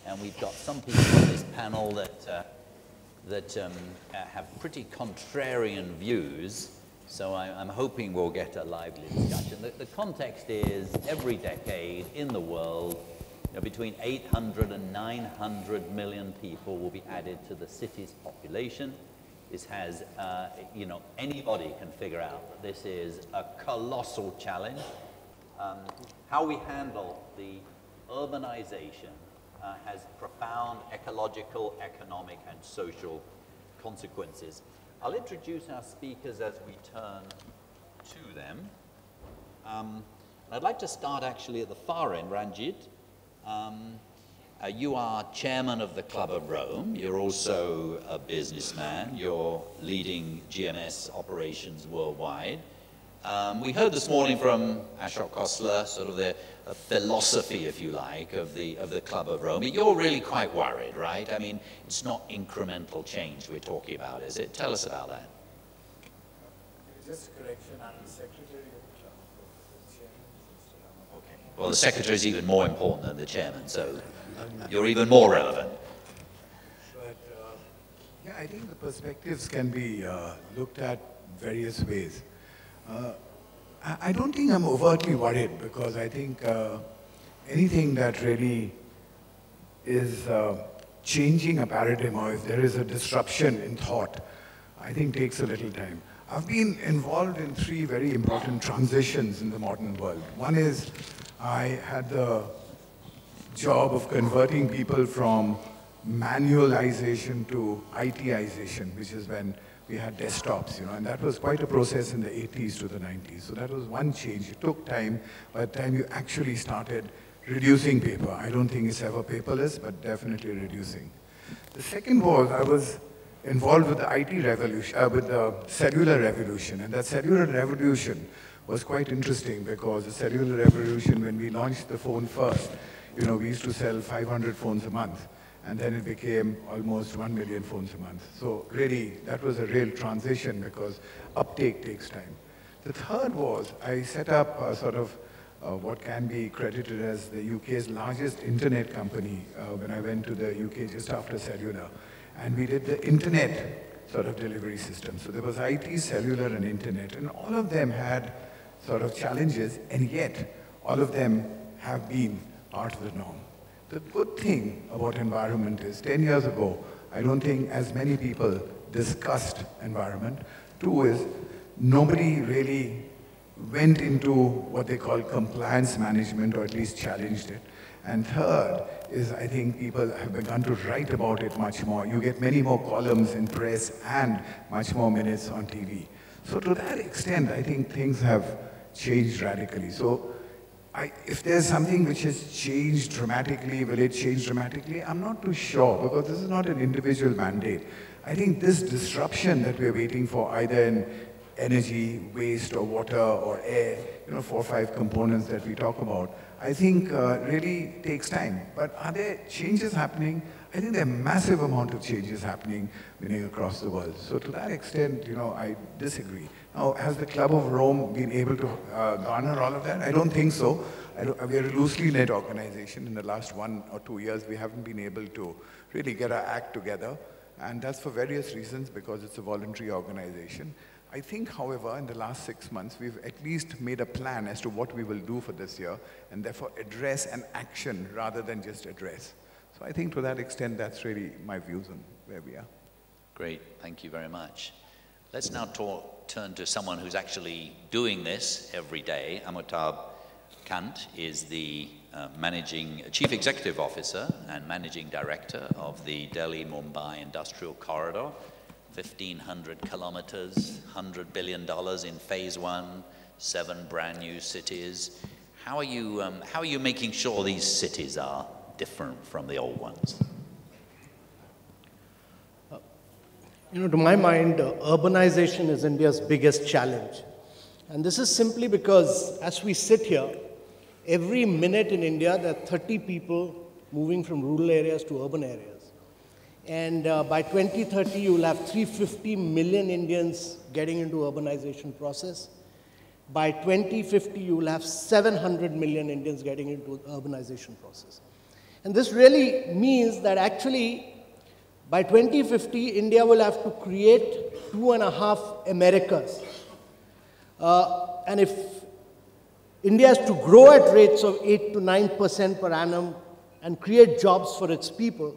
and we've got some people on this panel that have pretty contrarian views, so I'm hoping we'll get a lively discussion. The context is every decade in the world, between 800 and 900 million people will be added to the city's population. This has, anybody can figure out that this is a colossal challenge. How we handle the urbanization has profound ecological, economic, and social consequences. I'll introduce our speakers as we turn to them. I'd like to start actually at the far end, Ranjit. You are chairman of the Club of Rome. You're also a businessman. You're leading GMS operations worldwide. We heard this morning from Ashok Khosla, sort of the philosophy, if you like, of the Club of Rome. But you're really quite worried, right? I mean, it's not incremental change we're talking about, is it? Tell us about that. Just a correction, I'm the secretary of the club. The chairman. Okay. Well, the secretary is even more important than the chairman, so you're even more relevant. But yeah, I think the perspectives can be looked at various ways. I don't think I'm overtly worried, because I think anything that really is changing a paradigm, or if there is a disruption in thought, I think takes a little time. I've been involved in 3 very important transitions in the modern world. One is I had the job of converting people from manualization to ITization, which is when we had desktops, and that was quite a process in the 80s to the 90s. So that was one change. It took time. By the time you actually started reducing paper, I don't think it's ever paperless, but definitely reducing. The second was I was involved with the IT revolution, with the cellular revolution, and that cellular revolution was quite interesting, because the cellular revolution, when we launched the phone first, we used to sell 500 phones a month. And then it became almost 1 million phones a month. So really, that was a real transition, because uptake takes time. The third was I set up a sort of what can be credited as the UK's largest internet company when I went to the UK just after cellular. And we did the internet sort of delivery system. So there was IT, cellular, and internet. And all of them had sort of challenges, and yet all of them have been part of the norm. The good thing about environment is 10 years ago, I don't think as many people discussed environment. 2 is nobody really went into what they call compliance management, or at least challenged it. And third is I think people have begun to write about it much more. You get many more columns in press and much more minutes on TV. So to that extent, I think things have changed radically. So if there's something which has changed dramatically, will it change dramatically? I'm not too sure, because this is not an individual mandate. I think this disruption that we're waiting for, either in energy, waste, or water, or air, 4 or 5 components that we talk about, I think really takes time. But are there changes happening? I think there are massive amount of changes happening across the world. So to that extent, I disagree. Now, has the Club of Rome been able to garner all of that? I don't think so. We're a loosely knit organization. In the last 1 or 2 years, we haven't been able to really get our act together. And that's for various reasons, because it's a voluntary organization. I think, however, in the last 6 months, we've at least made a plan as to what we will do for this year, and therefore address an action rather than just address. So I think to that extent, that's really my views on where we are. Great, thank you very much. Let's now turn to someone who's actually doing this every day. Amitabh Kant is the Chief Executive Officer and Managing Director of the Delhi-Mumbai Industrial Corridor. 1,500 kilometers, $100 billion in phase 1, 7 brand new cities. How are you making sure these cities are different from the old ones? To my mind, urbanization is India's biggest challenge. And this is simply because as we sit here, every minute in India, there are 30 people moving from rural areas to urban areas. And by 2030, you will have 350 million Indians getting into urbanization process. By 2050, you will have 700 million Indians getting into urbanization process. And this really means that actually by 2050, India will have to create 2.5 Americas. And if India has to grow at rates of 8 to 9% per annum and create jobs for its people,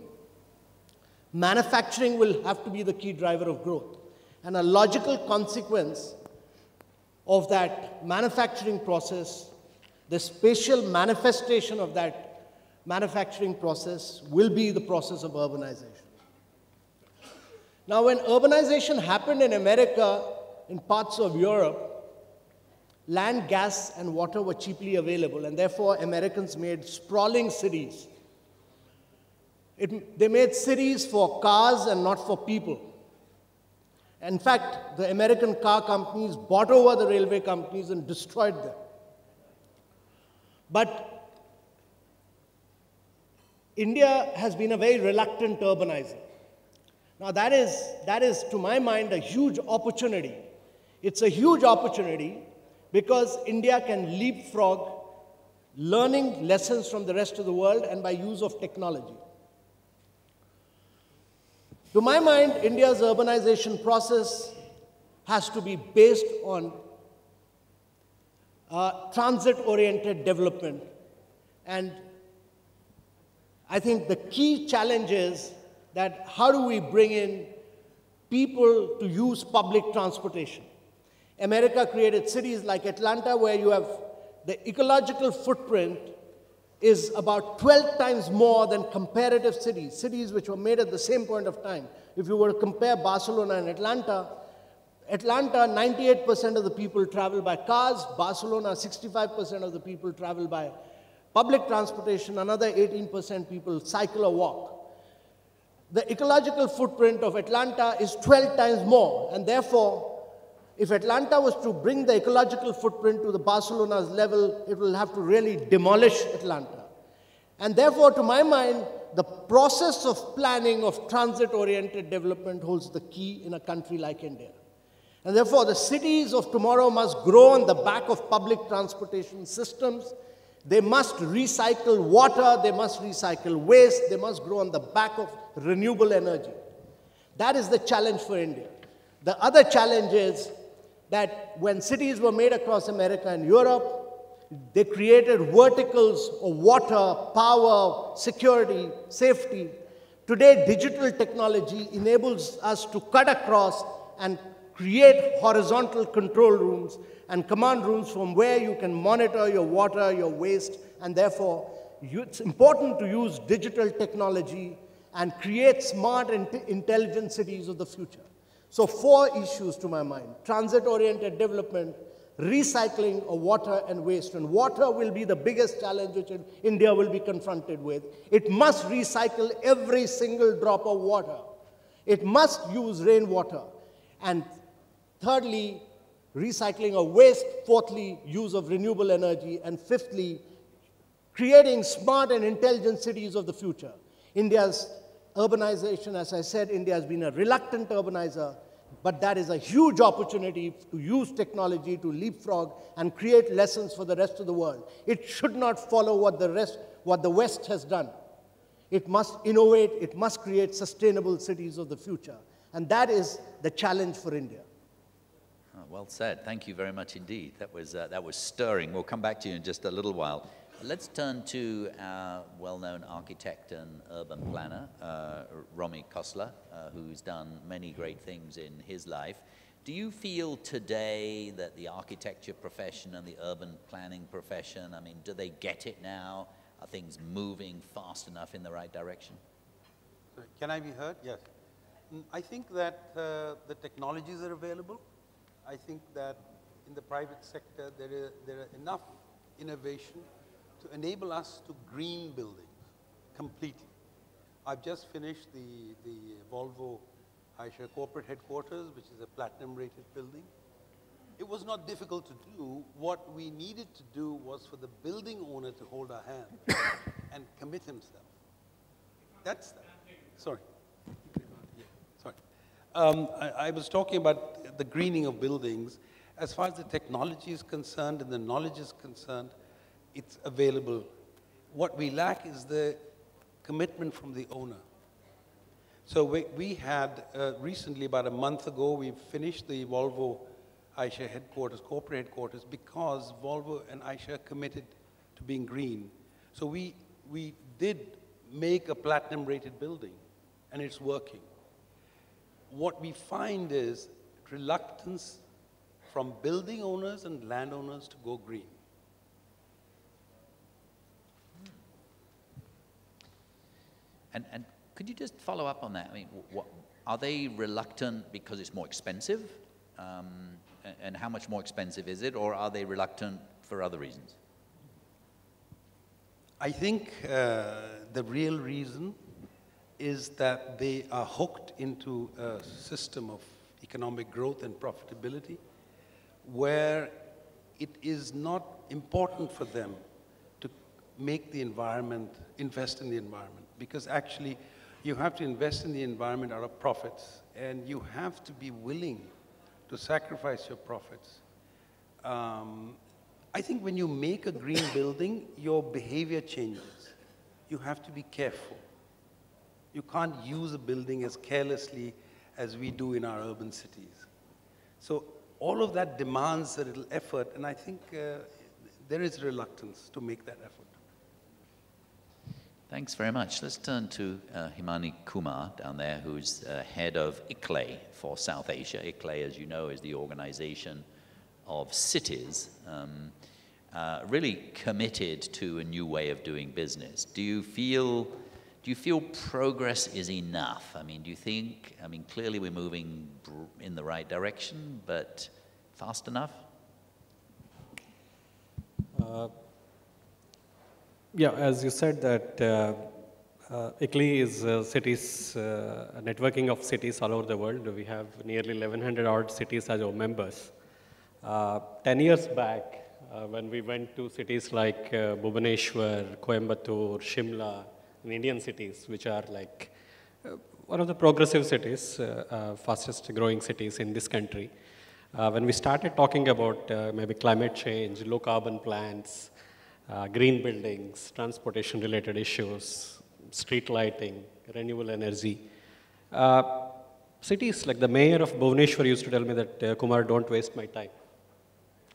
manufacturing will have to be the key driver of growth. And a logical consequence of that manufacturing process, the spatial manifestation of that manufacturing process, will be the process of urbanization. Now, when urbanization happened in America, in parts of Europe, land, gas, and water were cheaply available, and therefore Americans made sprawling cities. They made cities for cars and not for people. In fact, the American car companies bought over the railway companies and destroyed them. But India has been a very reluctant urbanizer. Now that is, to my mind, a huge opportunity. It's a huge opportunity because India can leapfrog learning lessons from the rest of the world and by use of technology. To my mind, India's urbanization process has to be based on transit-oriented development. And I think the key challenge is that how do we bring in people to use public transportation? America created cities like Atlanta where you have the ecological footprint is about 12 times more than comparative cities, cities which were made at the same point of time. If you were to compare Barcelona and Atlanta, 98% of the people travel by cars, Barcelona, 65% of the people travel by public transportation, another 18% people cycle or walk. The ecological footprint of Atlanta is 12 times more, and therefore, if Atlanta was to bring the ecological footprint to the Barcelona's level, it will have to really demolish Atlanta. And therefore, to my mind, the process of planning of transit-oriented development holds the key in a country like India. And therefore, the cities of tomorrow must grow on the back of public transportation systems. They must recycle water, they must recycle waste, they must grow on the back of renewable energy. That is the challenge for India. The other challenge is that when cities were made across America and Europe, they created verticals of water, power, security, safety. Today, digital technology enables us to cut across and create horizontal control rooms and command rooms from where you can monitor your water, your waste, and therefore it's important to use digital technology and create smart and intelligent cities of the future. So 4 issues to my mind: transit-oriented development, recycling of water and waste. And water will be the biggest challenge which India will be confronted with. It must recycle every single drop of water. It must use rainwater. And thirdly, recycling of waste. Fourthly, use of renewable energy. And fifthly, creating smart and intelligent cities of the future. India's urbanization, as I said, India has been a reluctant urbanizer, but that is a huge opportunity to use technology to leapfrog and create lessons for the rest of the world. It should not follow what the West has done. It must innovate, it must create sustainable cities of the future. And that is the challenge for India. Oh, well said. Thank you very much indeed. That was stirring. We'll come back to you in just a little while. Let's turn to our well-known architect and urban planner, Romy Khosla, who's done many great things in his life. Do you feel today that the architecture profession and the urban planning profession, I mean, do they get it now? Are things moving fast enough in the right direction? Can I be heard? Yes. I think that the technologies are available. I think that in the private sector there are enough innovation to enable us to green buildings completely. I've just finished the Volvo Aisha corporate headquarters, which is a platinum-rated building. It was not difficult to do. What we needed to do was for the building owner to hold our hand and commit himself. That's that. Sorry. Yeah, sorry. I was talking about the greening of buildings. As far as the technology is concerned and the knowledge is concerned, it's available. What we lack is the commitment from the owner. So we had recently, about a month ago, we finished the Volvo Aisha headquarters, corporate headquarters, because Volvo and Aisha committed to being green. So we did make a platinum rated building, and it's working. What we find is reluctance from building owners and landowners to go green. And could you just follow up on that? I mean, are they reluctant because it's more expensive? And how much more expensive is it? Or are they reluctant for other reasons? I think the real reason is that they are hooked into a system of economic growth and profitability where it is not important for them to make the environment, invest in the environment, because actually you have to invest in the environment out of profits, and you have to be willing to sacrifice your profits. I think when you make a green building, your behavior changes. You have to be careful. You can't use a building as carelessly as we do in our urban cities. So all of that demands a little effort, and I think there is reluctance to make that effort. Thanks very much. Let's turn to Himani Kumar down there, who's head of ICLEI for South Asia. ICLEI, as you know, is the organization of cities, really committed to a new way of doing business. Do you feel progress is enough? I mean, do you think, clearly we're moving in the right direction, but fast enough? Yeah, as you said that ICLEI is cities, networking of cities all over the world. We have nearly 1,100 odd cities as our members. 10 years back, when we went to cities like Bhubaneswar, Coimbatore, Shimla, in Indian cities, which are like one of the progressive cities, fastest growing cities in this country. When we started talking about maybe climate change, low carbon plants, green buildings, transportation related issues, street lighting, renewable energy. Cities like the mayor of Bhubaneswar used to tell me that, Kumar, don't waste my time.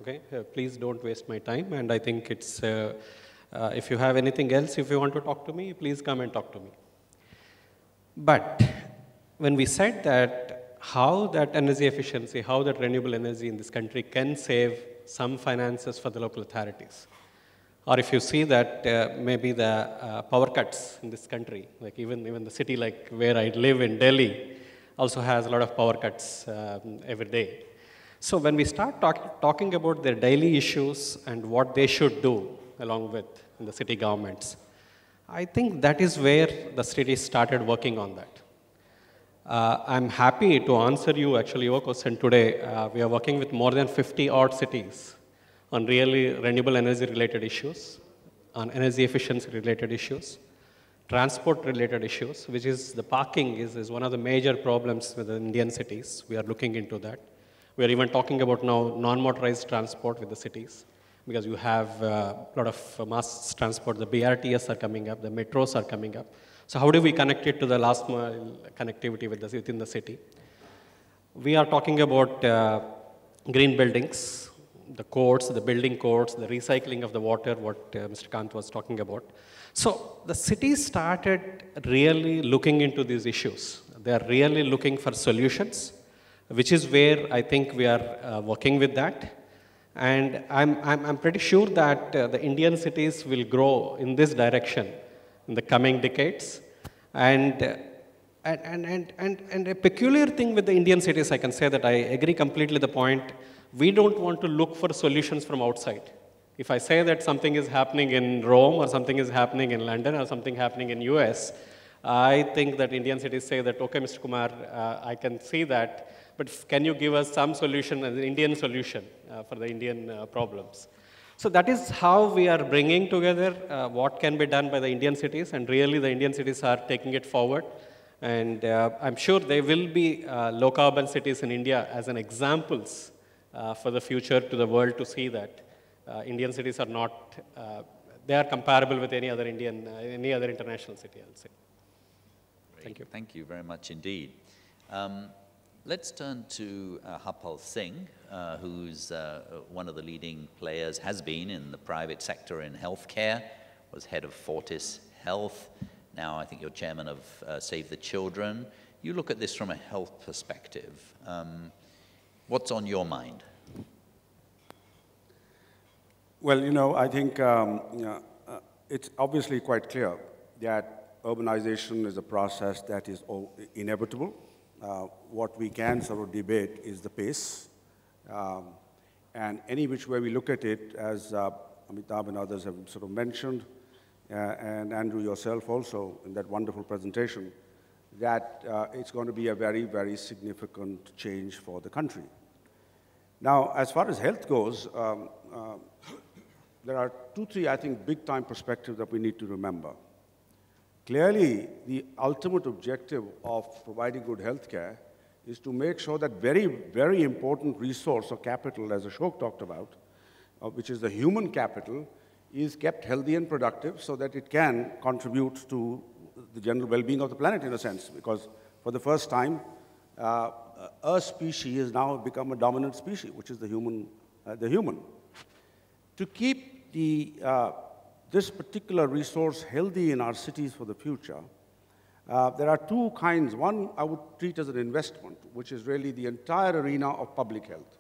Okay, please don't waste my time. And I think it's, if you have anything else, if you want to talk to me, please come and talk to me. But when we said that how that energy efficiency, how that renewable energy in this country can save some finances for the local authorities, or if you see that maybe the power cuts in this country, like even the city like where I live in Delhi also has a lot of power cuts every day. So when we start talking about their daily issues and what they should do along with the city governments, I think that is where the city started working on that. I'm happy to answer you actually your question today. We are working with more than 50 odd cities on really renewable energy related issues, on energy efficiency related issues, transport related issues, which is the parking is one of the major problems with the Indian cities. We are looking into that. We are even talking about now non-motorized transport with the cities, because you have a lot of mass transport, the BRTS are coming up, the metros are coming up. So how do we connect it to the last mile connectivity within the city? We are talking about green buildings, the codes, the building codes, the recycling of the water, what Mr. Kant was talking about. So the city started really looking into these issues. They are really looking for solutions, which is where I think we are working with that. And I'm pretty sure that the Indian cities will grow in this direction in the coming decades. And a peculiar thing with the Indian cities, I can say that I agree completely the point. We don't want to look for solutions from outside. If I say that something is happening in Rome or something is happening in London or something happening in US, I think that Indian cities say that, okay, Mr. Kumar, I can see that, but can you give us some solution, an Indian solution for the Indian problems? So that is how we are bringing together what can be done by the Indian cities, and really the Indian cities are taking it forward. And I'm sure there will be low carbon cities in India as an examples for the future to the world to see that Indian cities are not, they are comparable with any other any other international city, I'll say. Great. Thank you. Thank you very much indeed. Let's turn to Harpal Singh, who's one of the leading players, has been in the private sector in healthcare, was head of Fortis Health. Now I think you're chairman of Save the Children. You look at this from a health perspective. What's on your mind? Well, you know, I think it's obviously quite clear that urbanization is a process that is inevitable. What we can sort of debate is the pace. And any which way we look at it, as Amitabh and others have sort of mentioned, and Andrew yourself also in that wonderful presentation, that it's going to be a very, very significant change for the country. Now, as far as health goes, there are two, three, I think, big-time perspectives that we need to remember. Clearly, the ultimate objective of providing good health care is to make sure that very, very important resource or capital, as Ashok talked about, which is the human capital, is kept healthy and productive so that it can contribute to the general well-being of the planet, in a sense, because for the first time, a species has now become a dominant species, which is the human. To keep this particular resource healthy in our cities for the future, there are two kinds. One I would treat as an investment, which is really the entire arena of public health.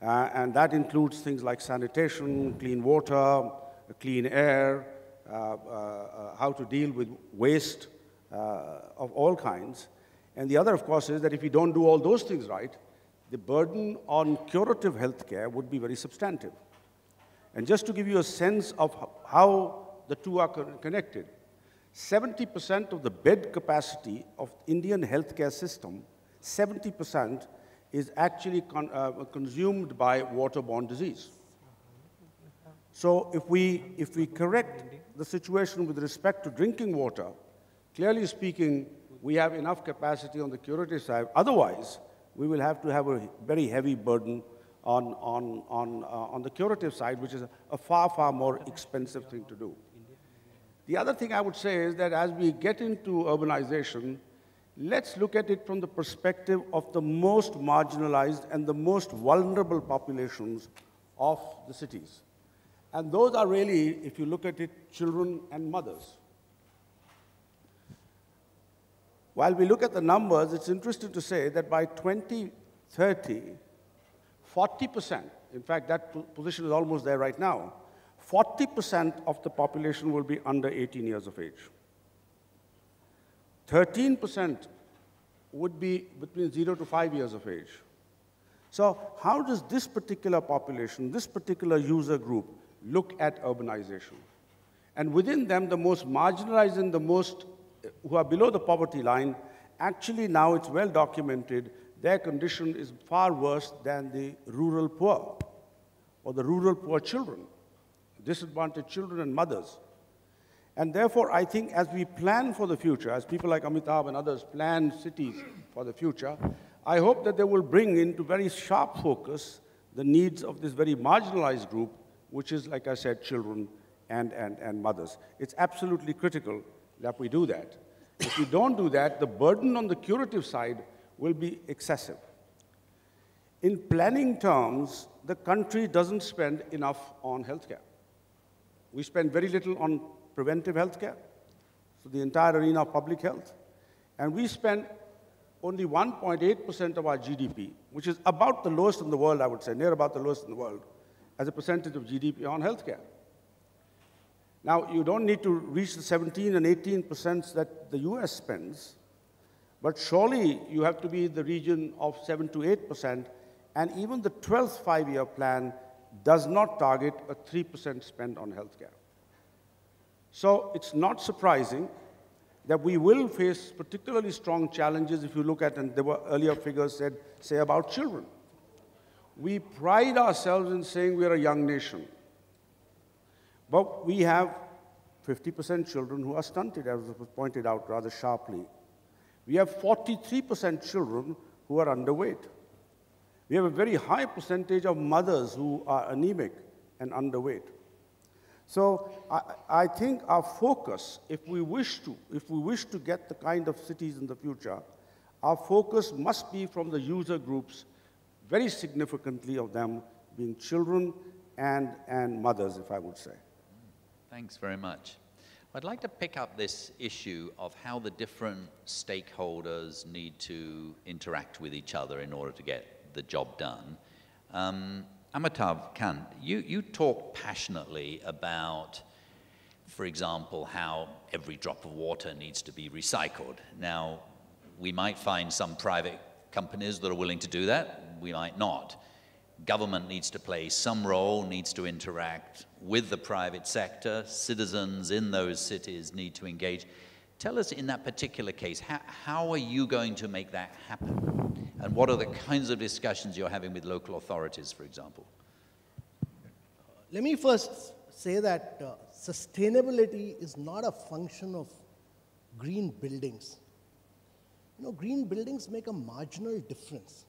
And that includes things like sanitation, clean water, clean air, how to deal with waste of all kinds. And the other, of course, is that if we don't do all those things right, the burden on curative healthcare would be very substantive. And just to give you a sense of how the two are connected, 70% of the bed capacity of Indian healthcare system, 70% is actually consumed by waterborne disease. So if we correct the situation with respect to drinking water, clearly speaking, we have enough capacity on the curative side. Otherwise, we will have to have a very heavy burden on the curative side, which is a far, far more expensive thing to do. The other thing I would say is that as we get into urbanization, let's look at it from the perspective of the most marginalized and the most vulnerable populations of the cities. And those are really, if you look at it, children and mothers. While we look at the numbers, it's interesting to say that by 2030, 40%, in fact, that position is almost there right now, 40% of the population will be under 18 years of age. 13% would be between 0 to 5 years of age. So how does this particular population, this particular user group, look at urbanization? And within them, the most marginalized and the most who are below the poverty line, actually now it's well documented, their condition is far worse than the rural poor or the rural poor children, disadvantaged children and mothers. And therefore, I think as we plan for the future, as people like Amitabh and others plan cities for the future, I hope that they will bring into very sharp focus the needs of this very marginalized group, which is, like I said, children and mothers. It's absolutely critical that we do that. If we don't do that, the burden on the curative side will be excessive. In planning terms, the country doesn't spend enough on healthcare. We spend very little on preventive healthcare, so the entire arena of public health. And we spend only 1.8% of our GDP, which is about the lowest in the world, I would say, near about the lowest in the world, as a percentage of GDP on healthcare. Now, you don't need to reach the 17 and 18% that the US spends, but surely you have to be in the region of 7 to 8%, and even the 12th five-year plan does not target a 3% spend on healthcare. So it's not surprising that we will face particularly strong challenges if you look at, and there were earlier figures said, say about children. We pride ourselves in saying we are a young nation. But we have 50% children who are stunted, as was pointed out rather sharply. We have 43% children who are underweight. We have a very high percentage of mothers who are anemic and underweight. So I think our focus, if we wish to get the kind of cities in the future, our focus must be from the user groups, very significantly of them being children and mothers, if I would say. Thanks very much. I'd like to pick up this issue of how the different stakeholders need to interact with each other in order to get the job done. Amitav Kant, you talk passionately about, for example, how every drop of water needs to be recycled. Now, we might find some private companies that are willing to do that, we might not. Government needs to play some role, needs to interact with the private sector, citizens in those cities need to engage. Tell us in that particular case, how are you going to make that happen? And what are the kinds of discussions you're having with local authorities, for example? Let me first say that sustainability is not a function of green buildings. You know, green buildings make a marginal difference.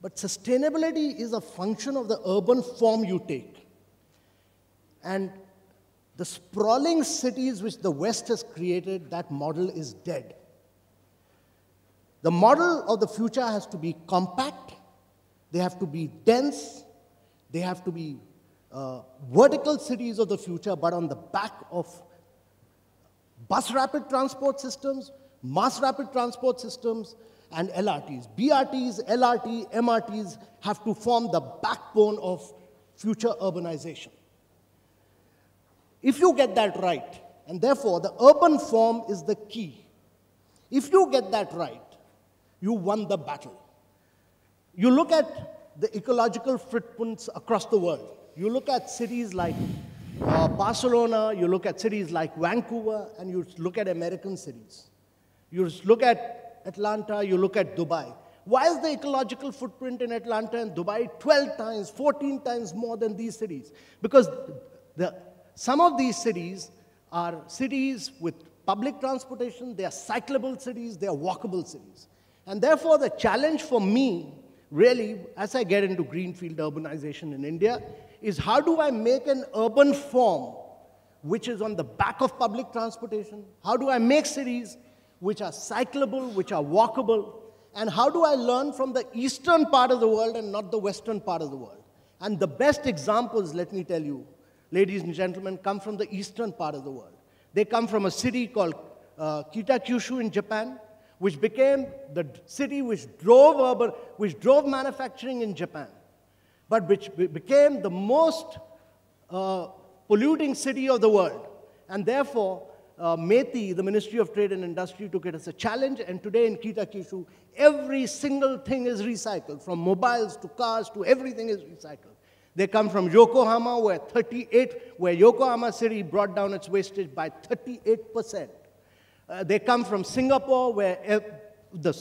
But sustainability is a function of the urban form you take. And the sprawling cities which the West has created, that model is dead. The model of the future has to be compact, they have to be dense, they have to be vertical cities of the future, but on the back of bus rapid transport systems, mass rapid transport systems, and LRTs. BRTs, LRT, MRTs have to form the backbone of future urbanization. If you get that right, and therefore the urban form is the key, if you get that right, you won the battle. You look at the ecological footprints across the world. You look at cities like Barcelona, you look at cities like Vancouver, and you look at American cities. You look at Atlanta, you look at Dubai. Why is the ecological footprint in Atlanta and Dubai 12 times, 14 times more than these cities? Because some of these cities are cities with public transportation, they are cyclable cities, they are walkable cities. And therefore, the challenge for me, really, as I get into greenfield urbanization in India, is how do I make an urban form which is on the back of public transportation? How do I make cities which are cyclable, which are walkable? And how do I learn from the eastern part of the world and not the western part of the world? And the best examples, let me tell you, ladies and gentlemen, come from the eastern part of the world. They come from a city called Kitakyushu in Japan, which became the city which drove manufacturing in Japan, but which became the most polluting city of the world. And therefore, METI, the Ministry of Trade and Industry, took it as a challenge, and today in Kitakyushu, every single thing is recycled, from mobiles to cars to everything is recycled. They come from Yokohama, where Yokohama city brought down its wastage by 38%. They come from Singapore, where the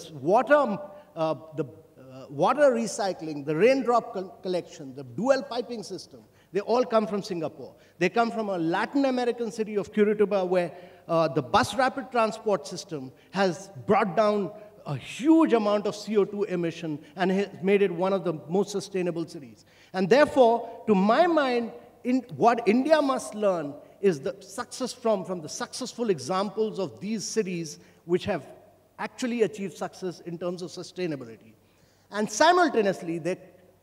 water recycling, the raindrop collection, the dual piping system, they all come from Singapore. They come from a Latin American city of Curitiba, where the bus rapid transport system has brought down a huge amount of CO2 emission and has made it one of the most sustainable cities. And therefore, to my mind, what India must learn is the success from the successful examples of these cities which have actually achieved success in terms of sustainability. And simultaneously,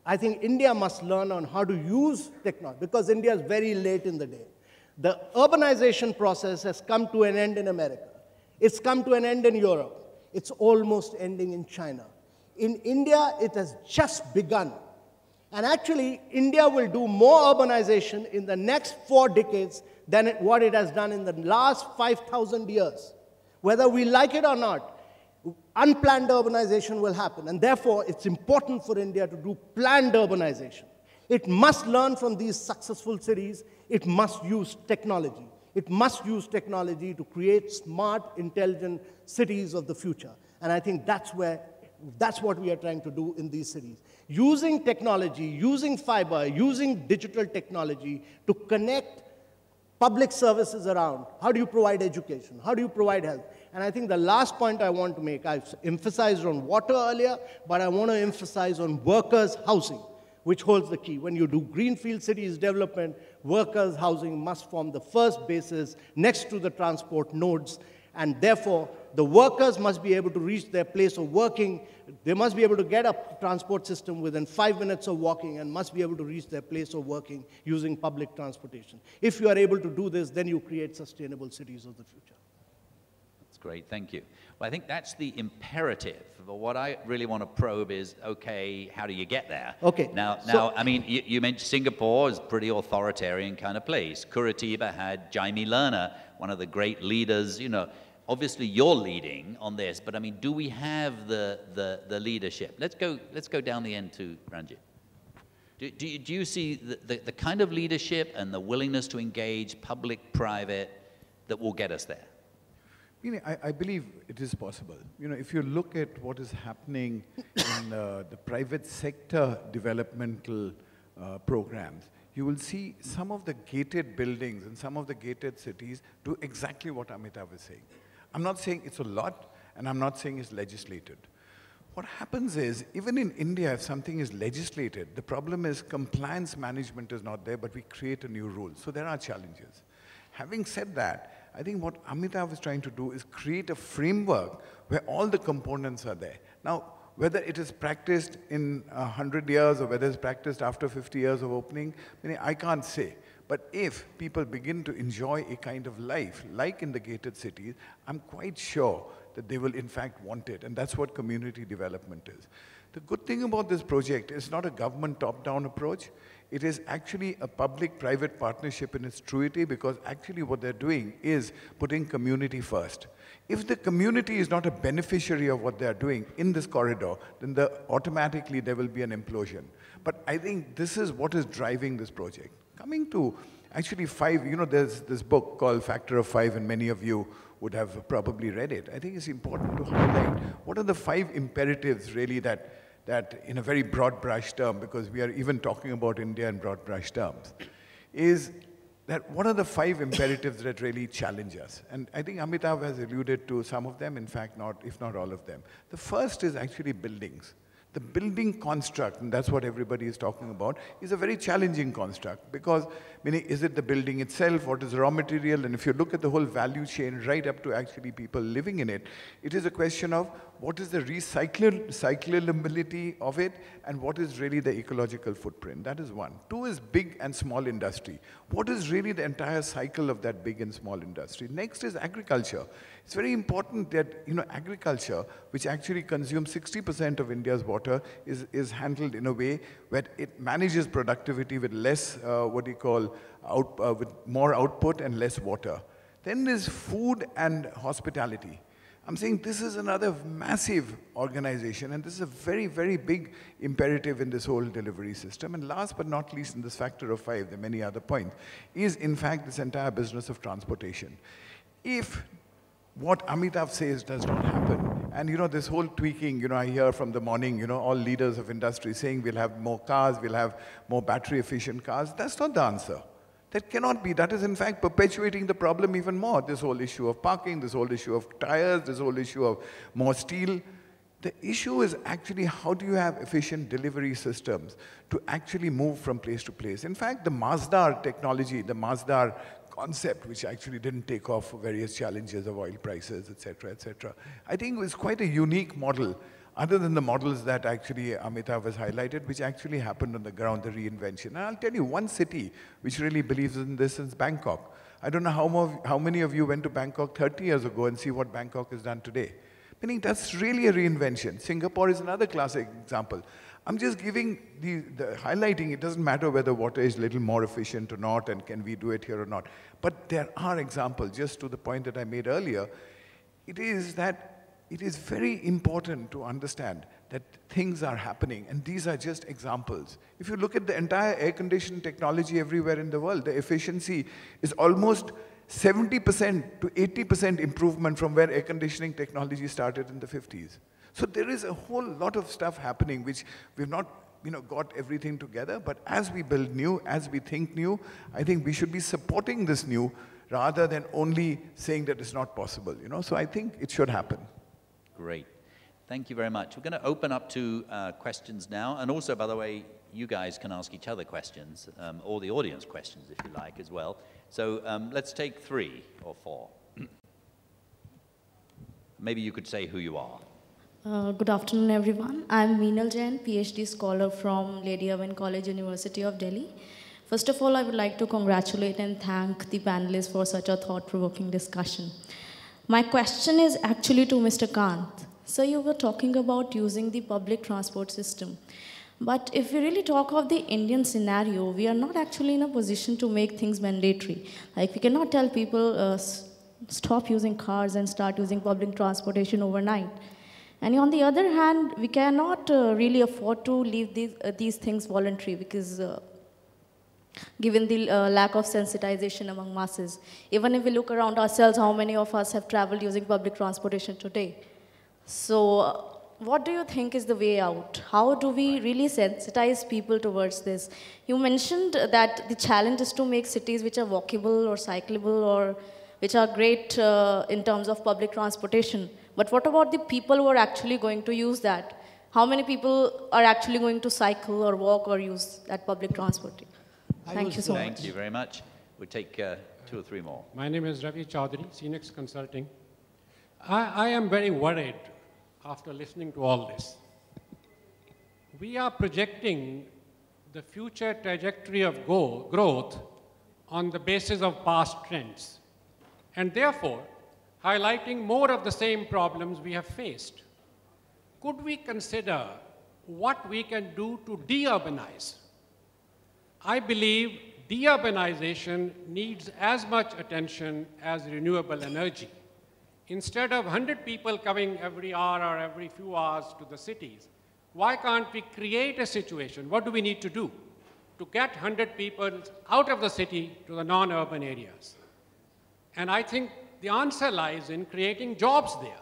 I think India must learn on how to use technology, because India is very late in the day. The urbanization process has come to an end in America. It's come to an end in Europe. It's almost ending in China. In India, it has just begun. And actually, India will do more urbanization in the next 4 decades than what it has done in the last 5,000 years. Whether we like it or not, unplanned urbanization will happen. And therefore, it's important for India to do planned urbanization. It must learn from these successful cities. It must use technology. It must use technology to create smart, intelligent cities of the future. And I think that's what we are trying to do in these cities. Using technology, using fiber, using digital technology to connect public services around. How do you provide education? How do you provide health? And I think the last point I want to make, I've emphasized on water earlier, but I want to emphasize on workers' housing. which holds the key. When you do greenfield cities development, workers' housing must form the first basis next to the transport nodes, and therefore the workers must be able to reach their place of working. They must be able to get a transport system within 5 minutes of walking and must be able to reach their place of working using public transportation. If you are able to do this, then you create sustainable cities of the future. That's great, thank you. Well, I think that's the imperative. But what I really want to probe is, okay, how do you get there? Okay. Now, I mean, you mentioned Singapore is a pretty authoritarian kind of place. Curitiba had Jaime Lerner, one of the great leaders, you know. Obviously, you're leading on this, but I mean, do we have the leadership? Let's go down the end to Ranjit. Do you see the kind of leadership and the willingness to engage public-private that will get us there? You know, I believe it is possible. You know, if you look at what is happening in the private sector developmental programs, you will see some of the gated buildings and some of the gated cities do exactly what Amitabh is saying. I'm not saying it's a lot, and I'm not saying it's legislated. What happens is, even in India, if something is legislated, the problem is compliance management is not there, but we create a new rule. So there are challenges. Having said that, I think what Amitabh is trying to do is create a framework where all the components are there. Now, whether it is practiced in 100 years or whether it's practiced after 50 years of opening, I can't say. But if people begin to enjoy a kind of life, like in the gated cities, I'm quite sure that they will in fact want it. And that's what community development is. The good thing about this project is not a government top-down approach. It is actually a public-private partnership in its truity, because actually what they're doing is putting community first. If the community is not a beneficiary of what they're doing in this corridor, then automatically there will be an implosion. But I think this is what is driving this project. Coming to actually 5, you know, there's this book called Factor of 5, and many of you would have probably read it. I think it's important to highlight what are the 5 imperatives really that in a very broad brush term, because we are even talking about India in broad brush terms, is that what are the 5 imperatives that really challenge us? And I think Amitabh has alluded to some of them, in fact, if not all of them. The first is actually buildings. The building construct, and that's what everybody is talking about, is a very challenging construct, because, meaning, is it the building itself, what is the raw material, and if you look at the whole value chain right up to actually people living in it, it is a question of what is the recyclability of it, and what is really the ecological footprint. That is one. 2 is big and small industry. What is really the entire cycle of that big and small industry? Next is agriculture. It's very important that, you know, agriculture, which actually consumes 60% of India's water, is handled in a way where it manages productivity with less, with more output and less water. Then there's food and hospitality. I'm saying this is another massive organization, and this is a very, very big imperative in this whole delivery system. And last but not least, in this factor of 5, there are many other points, is in fact this entire business of transportation. If what Amitabh says does not happen, and you know, this whole tweaking, you know, I hear from the morning, you know, all leaders of industry saying we'll have more cars, we'll have more battery efficient cars, that's not the answer. That cannot be. That is, in fact, perpetuating the problem even more. This whole issue of parking, this whole issue of tires, this whole issue of more steel. The issue is actually how do you have efficient delivery systems to actually move from place to place. In fact, the Masdar technology, the Masdar concept, which actually didn't take off for various challenges of oil prices, et cetera, I think was quite a unique model, other than the models that actually Amitabh has highlighted, which actually happened on the ground, the reinvention. And I'll tell you, one city which really believes in this is Bangkok. I don't know how many of you went to Bangkok 30 years ago and see what Bangkok has done today. Meaning that's really a reinvention. Singapore is another classic example. I'm just giving the highlighting, it doesn't matter whether water is a little more efficient or not, and can we do it here or not. But there are examples, just to the point that I made earlier, it is that it is very important to understand that things are happening, and these are just examples. If you look at the entire air conditioning technology everywhere in the world, the efficiency is almost 70% to 80% improvement from where air conditioning technology started in the 50s. So there is a whole lot of stuff happening which we've not, you know, got everything together, but as we build new, as we think new, I think we should be supporting this new rather than only saying that it's not possible, you know. So I think it should happen. Great. Thank you very much. We're going to open up to questions now. And also, by the way, you guys can ask each other questions, or the audience questions if you like as well. So let's take 3 or 4. Maybe you could say who you are. Good afternoon, everyone. I'm Meenal Jain, PhD scholar from Lady Irwin College, University of Delhi. First of all, I would like to congratulate and thank the panelists for such a thought-provoking discussion. My question is actually to Mr. Kant. So you were talking about using the public transport system. But if we really talk of the Indian scenario, we are not actually in a position to make things mandatory. Like we cannot tell people stop using cars and start using public transportation overnight. And on the other hand, we cannot really afford to leave these things voluntary because given the lack of sensitization among masses. Even if we look around ourselves, how many of us have traveled using public transportation today? So what do you think is the way out? How do we really sensitize people towards this? You mentioned that the challenge is to make cities which are walkable or cyclable or which are great in terms of public transportation. But what about the people who are actually going to use that? How many people are actually going to cycle or walk or use that public transport? Thank you so much. Thank you very much. We'll take 2 or 3 more. My name is Ravi Chaudhary, Cenex Consulting. I am very worried after listening to all this. We are projecting the future trajectory of growth on the basis of past trends, and therefore highlighting more of the same problems we have faced. Could we consider what we can do to de-urbanize? I believe de-urbanization needs as much attention as renewable energy. Instead of 100 people coming every hour or every few hours to the cities, why can't we create a situation? What do we need to do to get 100 people out of the city to the non-urban areas? And I think the answer lies in creating jobs there.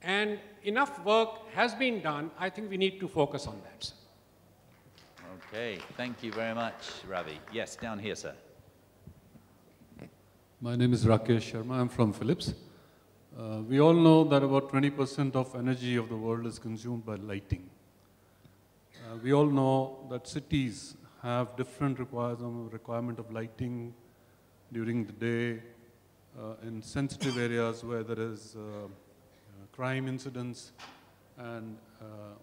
And enough work has been done. I think we need to focus on that, sir. Okay, thank you very much, Ravi. Yes, down here, sir. My name is Rakesh Sharma. I'm from Philips. We all know that about 20% of energy of the world is consumed by lighting. We all know that cities have different requirement of lighting during the day, in sensitive areas where there is crime incidents, and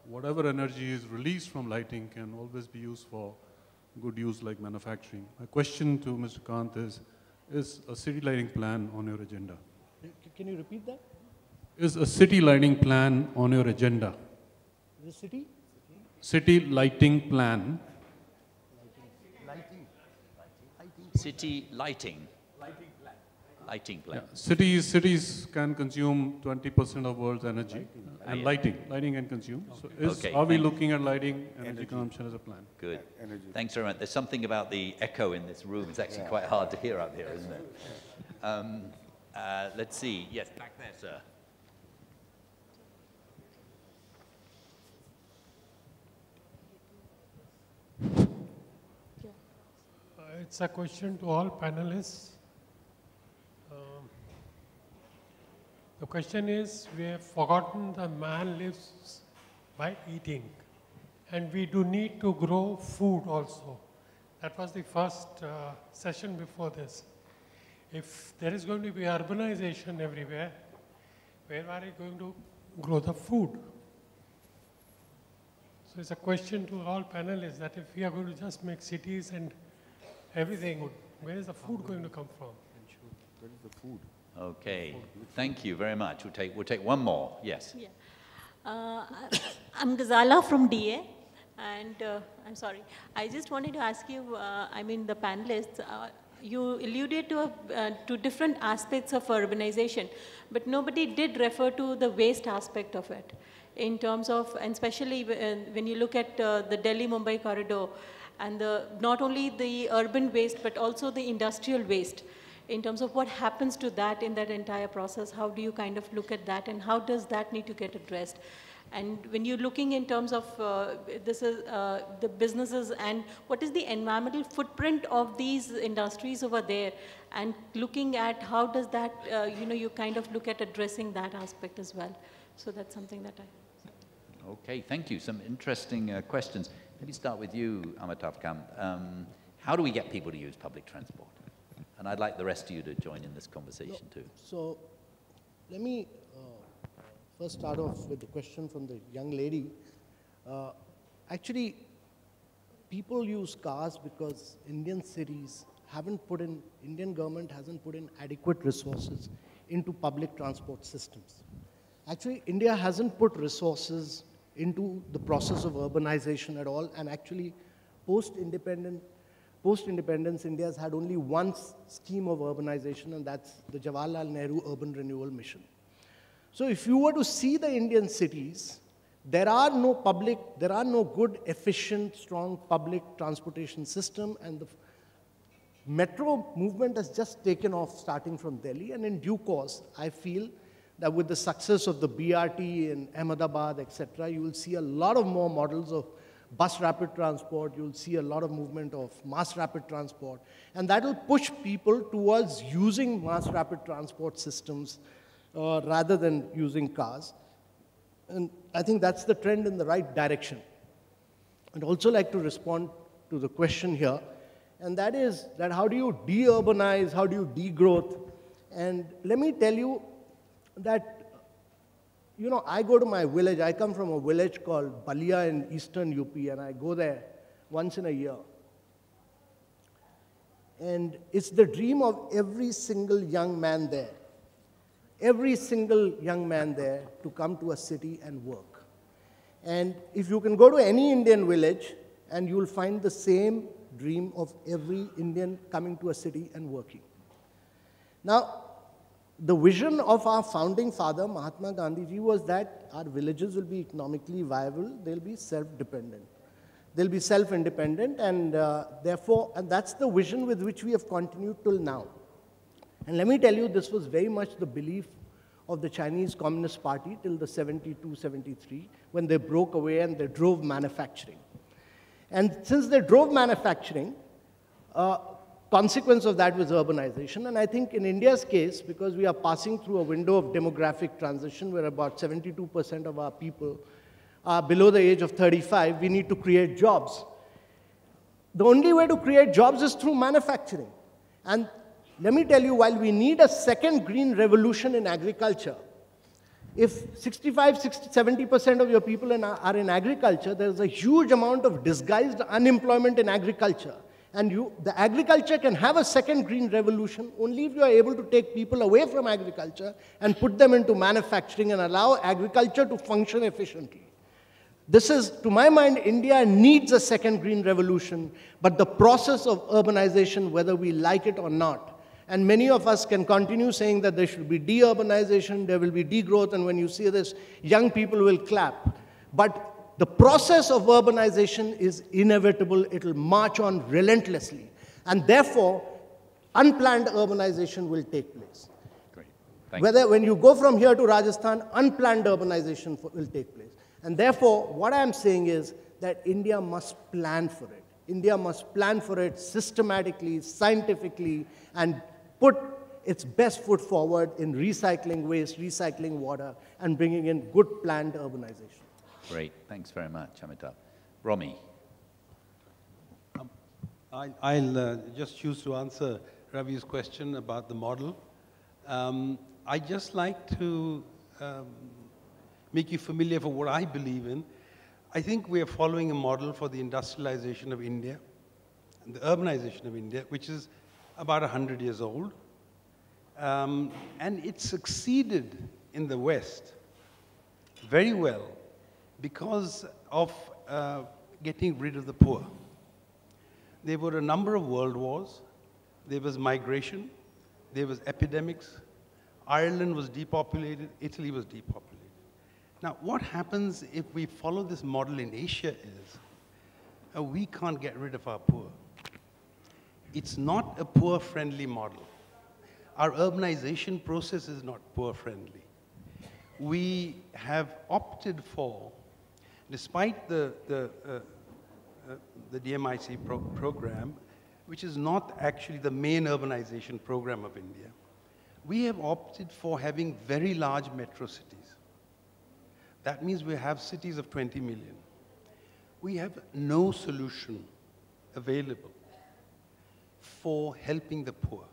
whatever energy is released from lighting can always be used for good use like manufacturing. My question to Mr. Kant is a city lighting plan on your agenda? Can you repeat that? Is a city lighting plan on your agenda? The city? City lighting plan. City lighting. Lighting plan. Yeah. Cities can consume 20% of world's energy, and lighting can consume. So are we looking at lighting energy consumption as a plan? Good. Thanks very much. There's something about the echo in this room. It's actually quite hard to hear out here, isn't it? Let's see. Yes, back there, sir. It's a question to all panelists. The question is, we have forgotten the man lives by eating, and we do need to grow food also. That was the first session before this. If there is going to be urbanization everywhere, where are you going to grow the food? So it's a question to all panelists that if we are going to just make cities and everything, where is the food going to come from? Where is the food? Okay, thank you very much. We'll take one more. Yes. Yeah. I'm Ghazala from DA, and I'm sorry. I just wanted to ask you, the panelists, you alluded to different aspects of urbanization, but nobody did refer to the waste aspect of it, in terms of, and especially when you look at the Delhi-Mumbai corridor, and not only the urban waste, but also the industrial waste. In terms of what happens to that in that entire process, how do you kind of look at that, and how does that need to get addressed? And when you're looking in terms of the businesses, and what is the environmental footprint of these industries over there, and looking at how does that, you kind of look at addressing that aspect as well. So that's something that Okay, thank you. Some interesting questions. Let me start with you, Amitabh Kant. How do we get people to use public transport? And I'd like the rest of you to join in this conversation too. So let me first start off with the question from the young lady. Actually, people use cars because Indian cities Indian government hasn't put in adequate resources into public transport systems. Actually, India hasn't put resources into the process of urbanization at all, and actually, post-independence, India has had only one scheme of urbanization, and that's the Jawaharlal Nehru Urban Renewal Mission. So if you were to see the Indian cities, there are no good, efficient, strong public transportation system, and the metro movement has just taken off starting from Delhi, and in due course, I feel that with the success of the BRT in Ahmedabad, etc., you will see a lot of more models of bus rapid transport, you'll see a lot of movement of mass rapid transport, and that will push people towards using mass rapid transport systems rather than using cars. And I think that's the trend in the right direction. I'd also like to respond to the question here, and that is that how do you de-urbanize, how do you degrowth? And let me tell you that, you know, I go to my village, I come from a village called Balia in eastern UP, and I go there once in a year. And it's the dream of every single young man there to come to a city and work. And if you can go to any Indian village, and you'll find the same dream of every Indian coming to a city and working. Now, the vision of our founding father, Mahatma Gandhi ji, was that our villages will be economically viable, they'll be self-dependent. They'll be self-independent, and therefore, and that's the vision with which we have continued till now. And let me tell you, this was very much the belief of the Chinese Communist Party till the 72, 73, when they broke away and they drove manufacturing. And since they drove manufacturing, consequence of that was urbanization. And I think in India's case, because we are passing through a window of demographic transition where about 72% of our people are below the age of 35, we need to create jobs. The only way to create jobs is through manufacturing. And let me tell you, while we need a second green revolution in agriculture, if 65–70% of your people are in agriculture, there's a huge amount of disguised unemployment in agriculture. And the agriculture can have a second green revolution only if you are able to take people away from agriculture and put them into manufacturing and allow agriculture to function efficiently. This is, to my mind, India needs a second green revolution, but the process of urbanization, whether we like it or not, and many of us can continue saying that there should be de-urbanization, there will be degrowth, and when you see this, young people will clap. But the process of urbanization is inevitable. It will march on relentlessly. And therefore, unplanned urbanization will take place. Great. Thank you. When you go from here to Rajasthan, unplanned urbanization will take place. And therefore, what I'm saying is that India must plan for it. India must plan for it systematically, scientifically, and put its best foot forward in recycling waste, recycling water, and bringing in good planned urbanization. Great. Thanks very much, Amitabh. Romy. I'll just choose to answer Ravi's question about the model. I'd just like to make you familiar for what I believe in. I think we are following a model for the industrialization of India, and the urbanization of India, which is about 100 years old. And it succeeded in the West very well because of getting rid of the poor. There were a number of world wars. There was migration. There was epidemics. Ireland was depopulated. Italy was depopulated. Now, what happens if we follow this model in Asia is we can't get rid of our poor. It's not a poor-friendly model. Our urbanization process is not poor-friendly. We have opted for, despite the DMIC program, which is not actually the main urbanization program of India, we have opted for having very large metro cities. That means we have cities of 20 million. We have no solution available for helping the poor.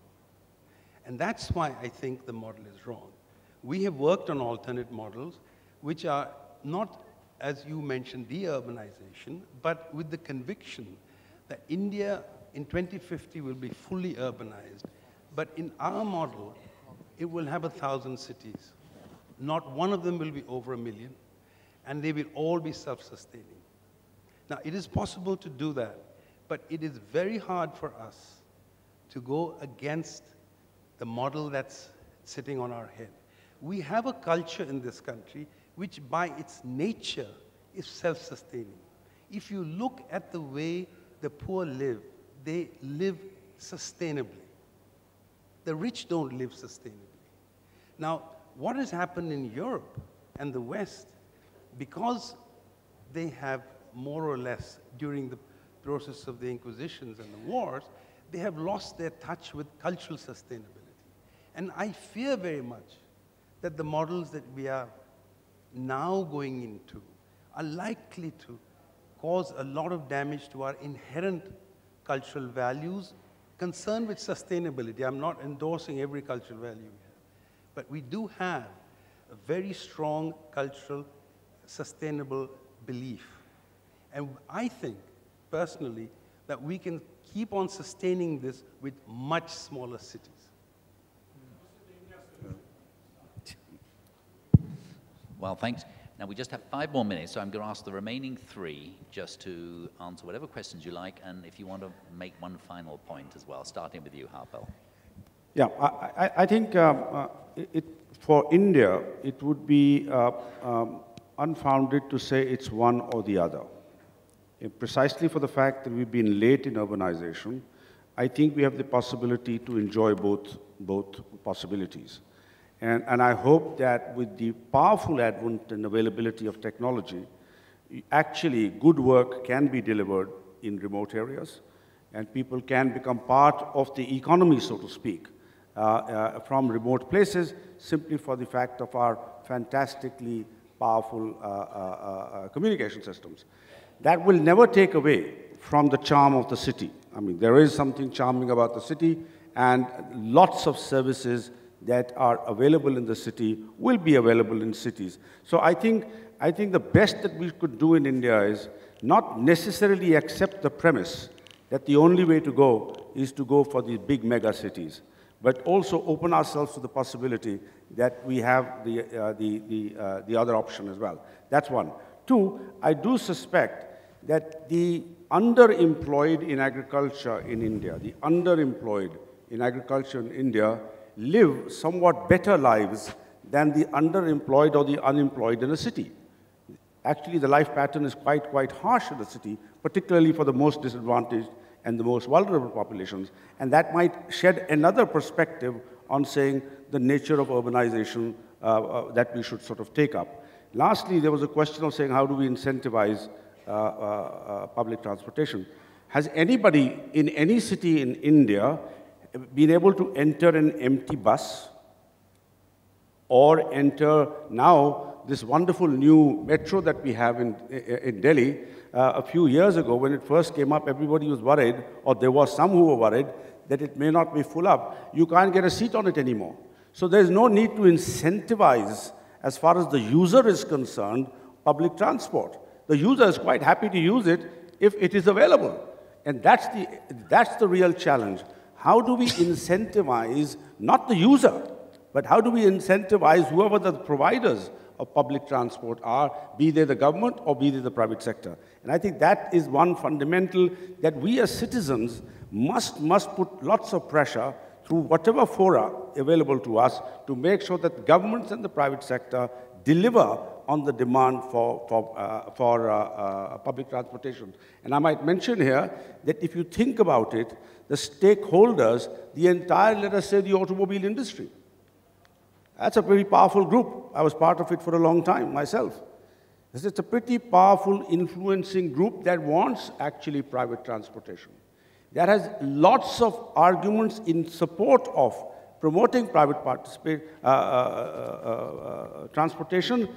And that's why I think the model is wrong. We have worked on alternate models, which are not, as you mentioned, de-urbanization, but with the conviction that India in 2050 will be fully urbanized. But in our model, it will have 1,000 cities. Not one of them will be over 1 million, and they will all be self-sustaining. Now, it is possible to do that, but it is very hard for us to go against the model that's sitting on our head. We have a culture in this country which by its nature is self-sustaining. If you look at the way the poor live, they live sustainably. The rich don't live sustainably. Now, what has happened in Europe and the West, because they have more or less, during the process of the Inquisitions and the wars, they have lost their touch with cultural sustainability. And I fear very much that the models that we are now going into are likely to cause a lot of damage to our inherent cultural values concerned with sustainability. I'm not endorsing every cultural value we have, but we do have a very strong cultural sustainable belief. And I think, personally, that we can keep on sustaining this with much smaller cities. Well, thanks. Now, we just have 5 more minutes, so I'm going to ask the remaining 3 just to answer whatever questions you like, and if you want to make one final point as well, starting with you, Harpal. Yeah, I think for India, it would be unfounded to say it's one or the other. Precisely for the fact that we've been late in urbanization, I think we have the possibility to enjoy both possibilities. And I hope that with the powerful advent and availability of technology, actually good work can be delivered in remote areas, and people can become part of the economy, so to speak, from remote places, simply for the fact of our fantastically powerful communication systems. That will never take away from the charm of the city. I mean, there is something charming about the city, and lots of services that are available in the city will be available in cities. So I think the best that we could do in India is not necessarily accept the premise that the only way to go is to go for the big mega cities, but also open ourselves to the possibility that we have the other option as well. That's one. 2, I do suspect that the underemployed in agriculture in India, live somewhat better lives than the underemployed or the unemployed in a city. Actually, the life pattern is quite harsh in the city, particularly for the most disadvantaged and the most vulnerable populations. And that might shed another perspective on saying the nature of urbanization that we should sort of take up. Lastly, there was a question of saying, how do we incentivize public transportation? Has anybody in any city in India been able to enter an empty bus or enter now this wonderful new metro that we have in Delhi? A few years ago, when it first came up, everybody was worried, or there was some who were worried, that it may not be full up. You can't get a seat on it anymore. So there's no need to incentivize, as far as the user is concerned, public transport. The user is quite happy to use it if it is available. And that's the real challenge. How do we incentivize, not the user, but how do we incentivize whoever the providers of public transport are, be they the government or be they the private sector? And I think that is one fundamental that we as citizens must put lots of pressure through whatever fora available to us to make sure that governments and the private sector deliver on the demand for public transportation. And I might mention here that if you think about it, the stakeholders, the entire, let us say, the automobile industry. That's a pretty powerful group. I was part of it for a long time myself. It's a pretty powerful, influencing group that wants actually private transportation. That has lots of arguments in support of promoting private transportation,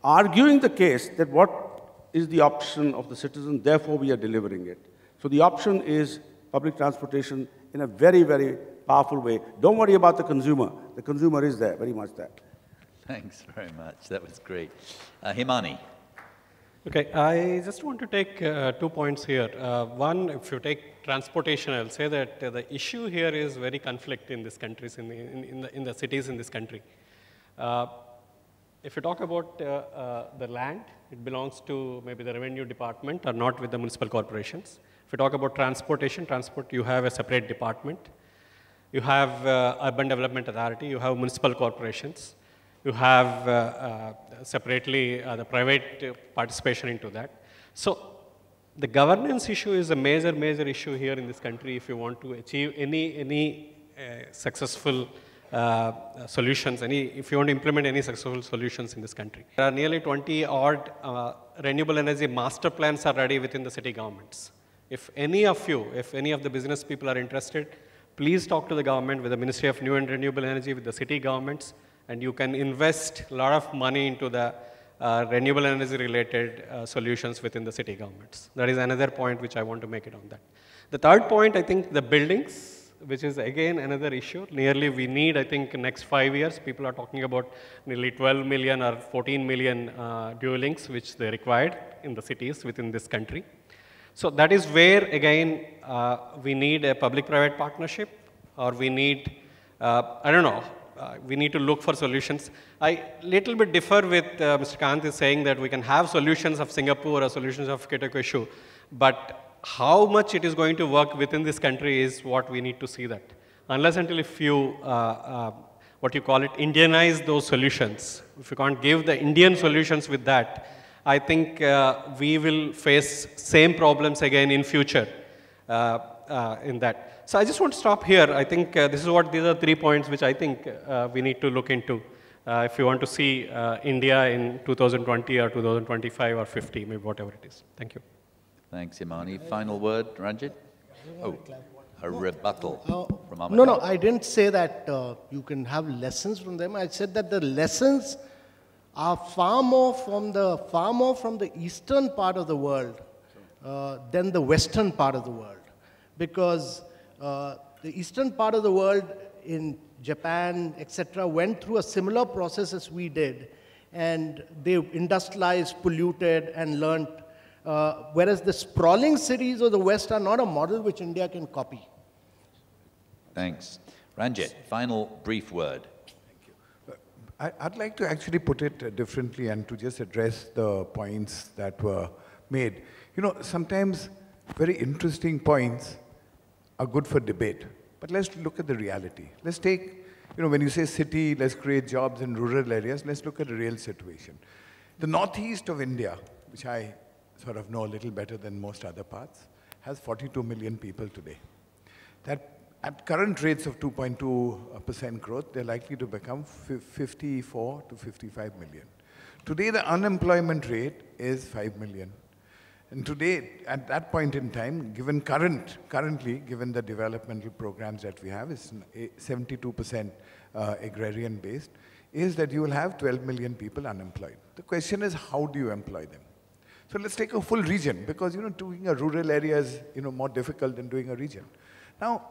arguing the case that what is the option of the citizen, therefore we are delivering it. So the option is public transportation in a very, very powerful way. Don't worry about the consumer. The consumer is there, very much there. Thanks very much. That was great. Himani. Okay, I just want to take 2 points here. One, if you take transportation, I'll say that the issue here is very conflict in this country, in the cities in this country. If you talk about the land, it belongs to maybe the revenue department or not with the municipal corporations. If you talk about transportation, you have a separate department. You have urban development authority, you have municipal corporations. You have separately the private participation into that. So the governance issue is a major, major issue here in this country if you want to achieve any successful solutions, if you want to implement any successful solutions in this country. There are nearly 20 odd renewable energy master plans are ready within the city governments. If any of you, if any of the business people are interested, please talk to the government with the Ministry of New and Renewable Energy, with the city governments, and you can invest a lot of money into the renewable energy related solutions within the city governments. That is another point which I want to make it on that. The third point, I think the buildings, which is again another issue. Nearly we need, I think, next 5 years, people are talking about nearly 12 million or 14 million dwellings which they required in the cities within this country. So that is where, again, we need a public-private partnership, or we need, I don't know, we need to look for solutions. I little bit differ with Mr. Kant is saying that we can have solutions of Singapore or solutions of Kitakyushu, but how much it is going to work within this country is what we need to see that. Unless until if you, what you call it, Indianize those solutions, if you can't give the Indian solutions with that, I think we will face same problems again in future in that. So I just want to stop here. I think these are 3 points which I think we need to look into if you want to see India in 2020 or 2025 or 50, maybe whatever it is. Thank you. Thanks, Himani. Final word, Ranjit? Oh, a rebuttal from Amitabh. No, I didn't say that you can have lessons from them. I said that the lessons are far more from the eastern part of the world than the western part of the world. Because the eastern part of the world in Japan, etc., went through a similar process as we did, and they industrialized, polluted, and learned. Whereas the sprawling cities of the West are not a model which India can copy. Thanks. Ranjit, final brief word. I'd like to actually put it differently and to just address the points that were made. You know, sometimes very interesting points are good for debate, but let's look at the reality. Let's take, you know, when you say city, let's create jobs in rural areas, let's look at the real situation. The northeast of India, which I sort of know a little better than most other parts, has 42 million people today. That at current rates of 2.2% growth, they're likely to become 54 to 55 million. Today, the unemployment rate is 5 million. And today, at that point in time, given currently, given the developmental programs that we have, is 72% agrarian based, is that you will have 12 million people unemployed. The question is, how do you employ them? So let's take a full region, because, you know, doing a rural area is, you know, more difficult than doing a region. Now,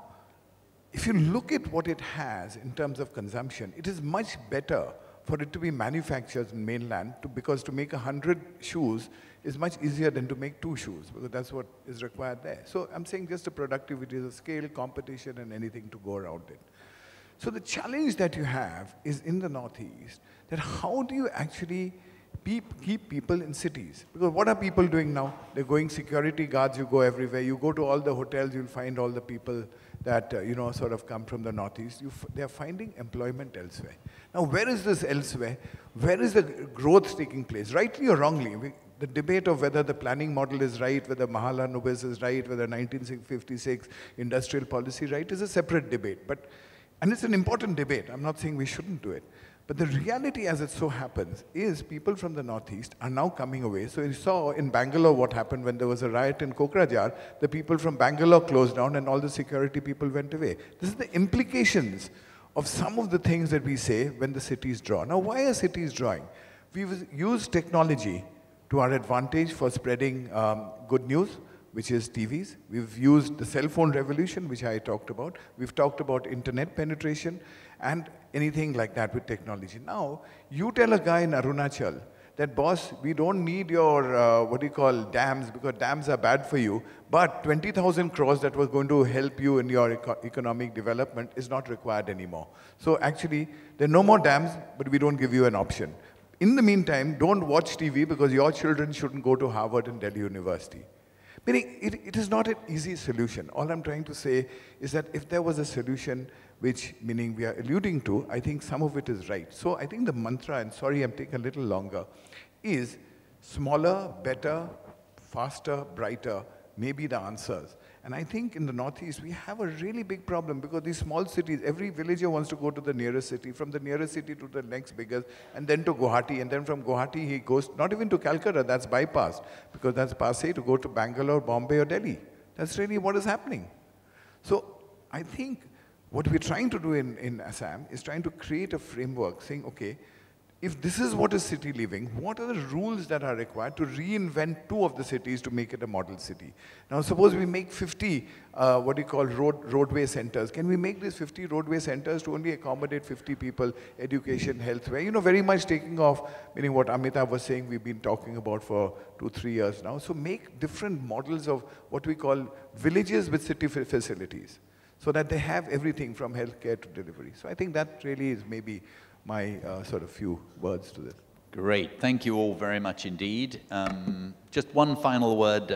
if you look at what it has in terms of consumption, it is much better for it to be manufactured in mainland, because to make 100 shoes is much easier than to make 2 shoes, because that's what is required there. So I'm saying just the productivity, the scale, competition, and anything to go around it. So the challenge that you have is in the Northeast, that how do you actually keep people in cities? Because what are people doing now? They're going security guards, you go everywhere. You go to all the hotels, you'll find all the people that, you know, sort of come from the Northeast. They're finding employment elsewhere. Now, where is this elsewhere? Where is the growth taking place? Rightly or wrongly, the debate of whether the planning model is right, whether Mahalanobis is right, whether 1956 industrial policy right, is a separate debate. And it's an important debate. I'm not saying we shouldn't do it. But the reality, as it so happens, is people from the Northeast are now coming away. So you saw in Bangalore what happened when there was a riot in Kokrajhar. The people from Bangalore closed down and all the security people went away. This is the implications of some of the things that we say when the cities draw. Now, why are cities drawing? We've used technology to our advantage for spreading good news, which is TVs. We've used the cell phone revolution, which I talked about. We've talked about internet penetration and anything like that with technology. Now, you tell a guy in Arunachal that, boss, we don't need your, what do you call, dams, because dams are bad for you, but 20,000 crores that was going to help you in your economic development is not required anymore. So actually, there are no more dams, but we don't give you an option. In the meantime, don't watch TV because your children shouldn't go to Harvard and Delhi University. Meaning, it is not an easy solution. All I'm trying to say is that if there was a solution which, meaning we are alluding to, I think some of it is right. So I think the mantra, and sorry I'm taking a little longer, is smaller, better, faster, brighter may be the answers. And I think in the Northeast, we have a really big problem because these small cities, every villager wants to go to the nearest city, from the nearest city to the next biggest, and then to Guwahati, and then from Guwahati he goes, not even to Calcutta, that's bypassed, because that's passé to go to Bangalore, Bombay or Delhi. That's really what is happening. So I think what we're trying to do in Assam is trying to create a framework saying, okay, if this is what is city living, what are the rules that are required to reinvent 2 of the cities to make it a model city? Now, suppose we make 50, what do you call, roadway centers. Can we make these 50 roadway centers to only accommodate 50 people, education, healthcare? You know, very much taking off, meaning what Amitabh was saying, we've been talking about for 2-3 years now. So make different models of what we call villages with city facilities, so that they have everything from healthcare to delivery. So I think that really is maybe my sort of few words to this. Great. Thank you all very much indeed. Just one final word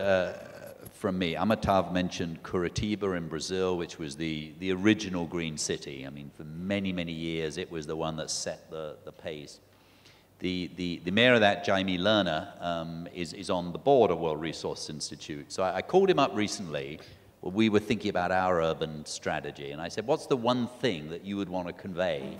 from me. Amitav mentioned Curitiba in Brazil, which was the original green city. I mean, for many, many years, it was the one that set the pace. The mayor of that, Jaime Lerner, is on the board of World Resource Institute. So I called him up recently. We were thinking about our urban strategy, and I said, what's the one thing that you would want to convey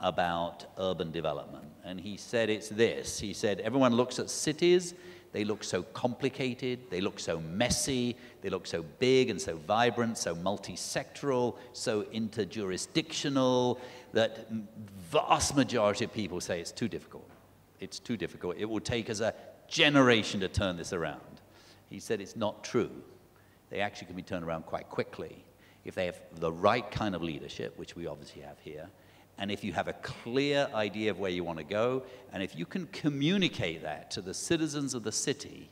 about urban development? And he said it's this. He said, everyone looks at cities, they look so complicated, they look so messy, they look so big and so vibrant, so multi-sectoral, so interjurisdictional, that vast majority of people say it's too difficult. It's too difficult. It will take us a generation to turn this around. He said it's not true. They actually can be turned around quite quickly if they have the right kind of leadership, which we obviously have here, and if you have a clear idea of where you want to go, and if you can communicate that to the citizens of the city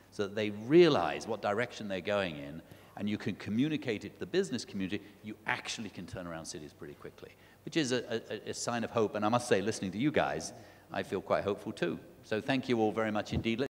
so that they realize what direction they're going in, and you can communicate it to the business community, you actually can turn around cities pretty quickly, which is a sign of hope. And I must say, listening to you guys, I feel quite hopeful too. So thank you all very much indeed.